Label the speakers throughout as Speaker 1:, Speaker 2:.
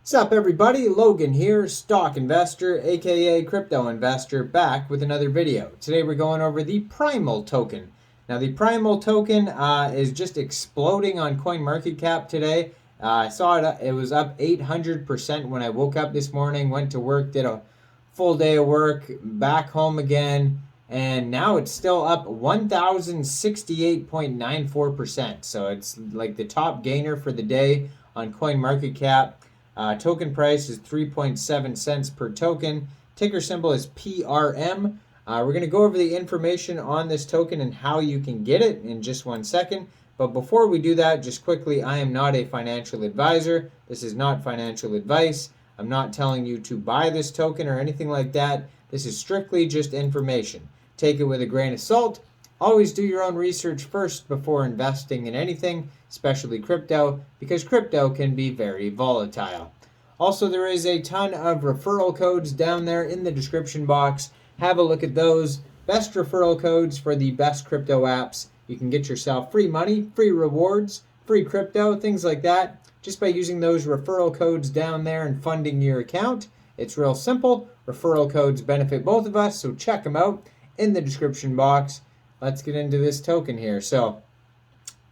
Speaker 1: What's up, everybody? Logan here, stock investor, aka crypto investor, back with another video. Today we're going over the Primal token. Now, the Primal token is just exploding on CoinMarketCap today. I saw it was up 800% when I woke up this morning, went to work, did a full day of work, back home again, and now it's still up 1,068.94%. So it's like the top gainer for the day on CoinMarketCap. Token price is 3.7 cents per token. Ticker symbol is PRM. We're going to go over the information on this token and how you can get it in just 1 second. But before we do that, just quickly, I am not a financial advisor. This is not financial advice. I'm not telling you to buy this token or anything like that. This is strictly just information. Take it with a grain of salt. Always do your own research first before investing in anything, especially crypto, because crypto can be very volatile. Also, there is a ton of referral codes down there in the description box. Have a look at those. Best referral codes for the best crypto apps. You can get yourself free money, free rewards, free crypto, things like that, just by using those referral codes down there and funding your account. It's real simple. Referral codes benefit both of us, so check them out in the description box. Let's get into this token here. So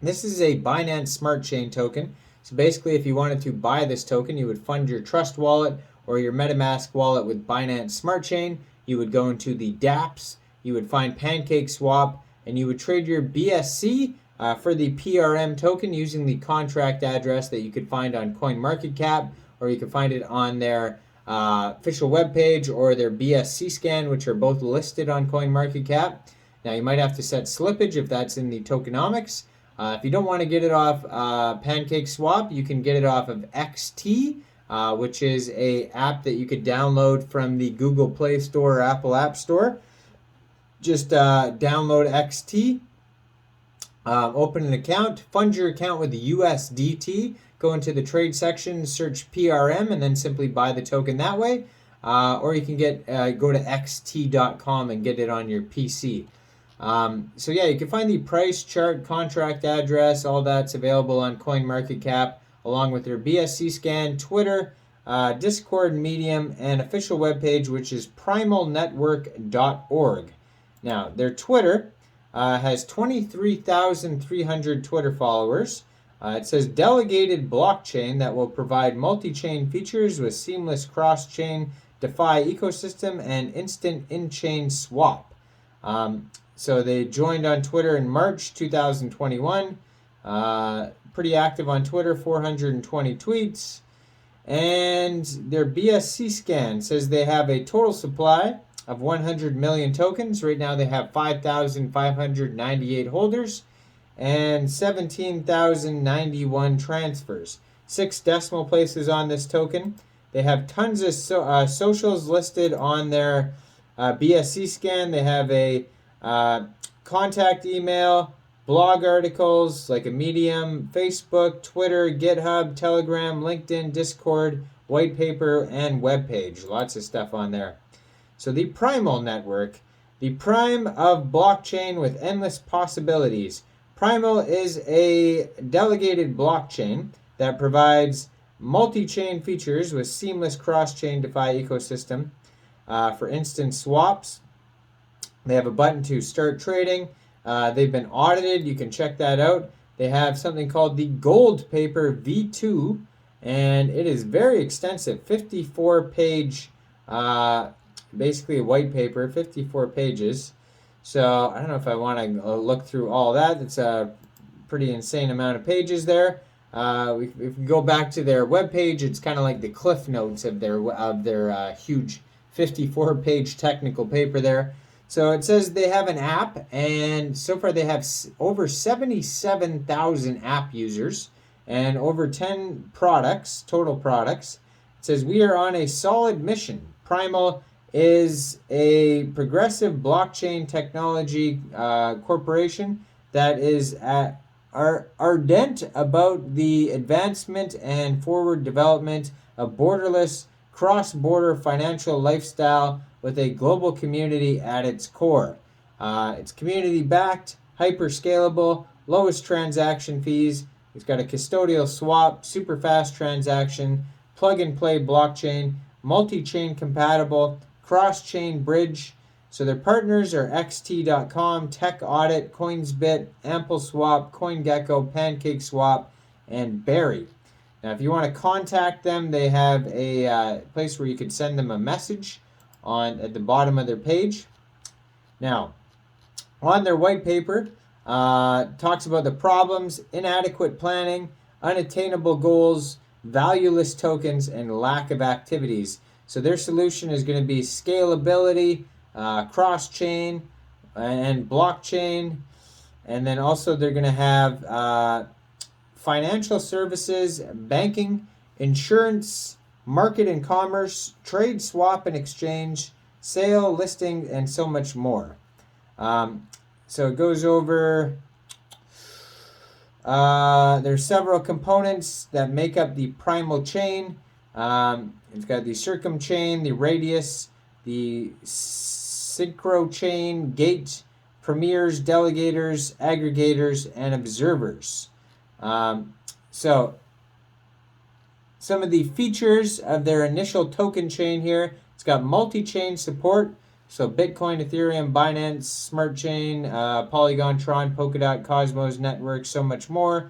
Speaker 1: this is a Binance Smart Chain token. So basically, if you wanted to buy this token, you would fund your Trust wallet or your MetaMask wallet with Binance Smart Chain. You would go into the dApps, you would find PancakeSwap, and you would trade your BSC for the PRM token using the contract address that you could find on CoinMarketCap, or you could find it on their official webpage or their BSC scan, which are both listed on CoinMarketCap. Now, you might have to set slippage if that's in the tokenomics. If you don't want to get it off PancakeSwap, you can get it off of XT, which is an app that you could download from the Google Play Store or Apple App Store. Just download XT, open an account, fund your account with the USDT, go into the trade section, search PRM, and then simply buy the token that way. Or you can go to xt.com and get it on your PC. So yeah, you can find the price chart, contract address, all that's available on CoinMarketCap, along with their BSC scan, Twitter, Discord, Medium, and official webpage, which is primalnetwork.org. Now, their Twitter has 23,300 Twitter followers. It says delegated blockchain that will provide multi-chain features with seamless cross-chain DeFi ecosystem and instant in-chain swap. So they joined on Twitter in March 2021. Pretty active on Twitter, 420 tweets. And their BSC scan says they have a total supply of 100 million tokens. Right now they have 5,598 holders and 17,091 transfers. 6 decimal places on this token. They have tons of socials listed on their BSC scan. They have a contact email, blog articles like a Medium, Facebook, Twitter, GitHub, Telegram, LinkedIn, Discord, white paper, and webpage. Lots of stuff on there. So the Primal network, the prime of blockchain with endless possibilities. Primal is a delegated blockchain that provides multi-chain features with seamless cross-chain DeFi ecosystem. For instant swaps, they have a button to start trading. They've been audited. You can check that out. They have something called the Gold Paper V2, and it is very extensive. 54-page, basically a white paper, 54 pages. So I don't know if I want to look through all that. It's a pretty insane amount of pages there. If we go back to their webpage, it's kind of like the cliff notes of their huge 54-page technical paper there. So it says they have an app, and so far they have over 77,000 app users and over 10 products, total products. It says, we are on a solid mission. Primal is a progressive blockchain technology corporation that is ardent about the advancement and forward development of borderless, cross-border financial lifestyle with a global community at its core. It's community-backed, hyper-scalable, lowest transaction fees. It's got a custodial swap, super fast transaction, plug-and-play blockchain, multi-chain compatible, cross-chain bridge. So their partners are xt.com, Tech Audit, CoinsBit, AmpleSwap, CoinGecko, PancakeSwap, and Berry. Now, if you want to contact them, they have a place where you could send them a message at the bottom of their page. Now, on their white paper, talks about the problems, inadequate planning, unattainable goals, valueless tokens, and lack of activities. So their solution is going to be scalability, cross-chain, and blockchain. And then also they're going to have financial services, banking, insurance, market and commerce, trade, swap, and exchange, sale, listing, and so much more. So it goes over, there's several components that make up the Primal chain. It's got the circum chain, the radius, the synchro chain, gate, premiers, delegators, aggregators, and observers. So some of the features of their initial token chain here, it's got multi-chain support. So Bitcoin, Ethereum, Binance, Smart Chain, Polygon, Tron, Polkadot, Cosmos, Network, so much more.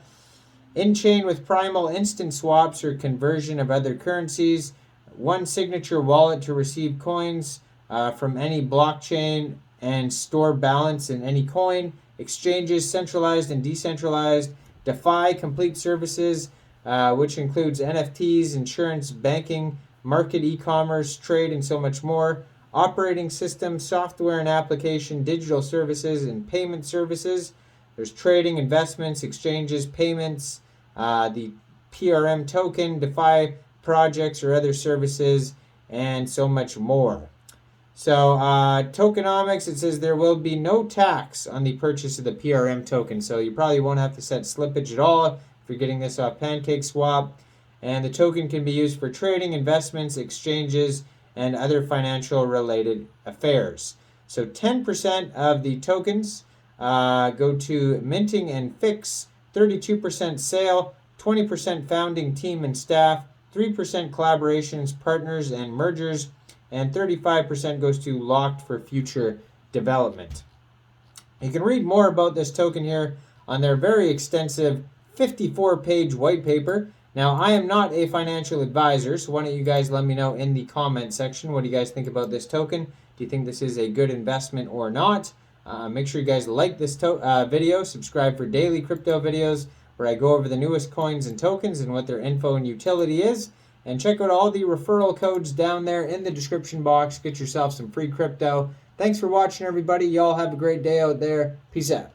Speaker 1: In-chain with Primal instant swaps or conversion of other currencies. One signature wallet to receive coins from any blockchain and store balance in any coin. Exchanges, centralized and decentralized. DeFi, complete services, which includes NFTs, insurance, banking, market, e-commerce, trade, and so much more. Operating system, software and application, digital services, and payment services. There's trading, investments, exchanges, payments, the PRM token, DeFi projects or other services, and so much more. So tokenomics, it says there will be no tax on the purchase of the PRM token. So you probably won't have to set slippage at all if you're getting this off PancakeSwap. And the token can be used for trading, investments, exchanges, and other financial related affairs. So 10% of the tokens go to minting and fix, 32% sale, 20% founding team and staff, 3% collaborations, partners, and mergers, and 35% goes to locked for future development. You can read more about this token here on their very extensive 54-page white paper. Now, I am not a financial advisor, so why don't you guys let me know in the comment section, what do you guys think about this token? Do you think this is a good investment or not? Make sure you guys like this video, subscribe for daily crypto videos where I go over the newest coins and tokens and what their info and utility is. And check out all the referral codes down there in the description box. Get yourself some free crypto. Thanks for watching, everybody. Y'all have a great day out there. Peace out.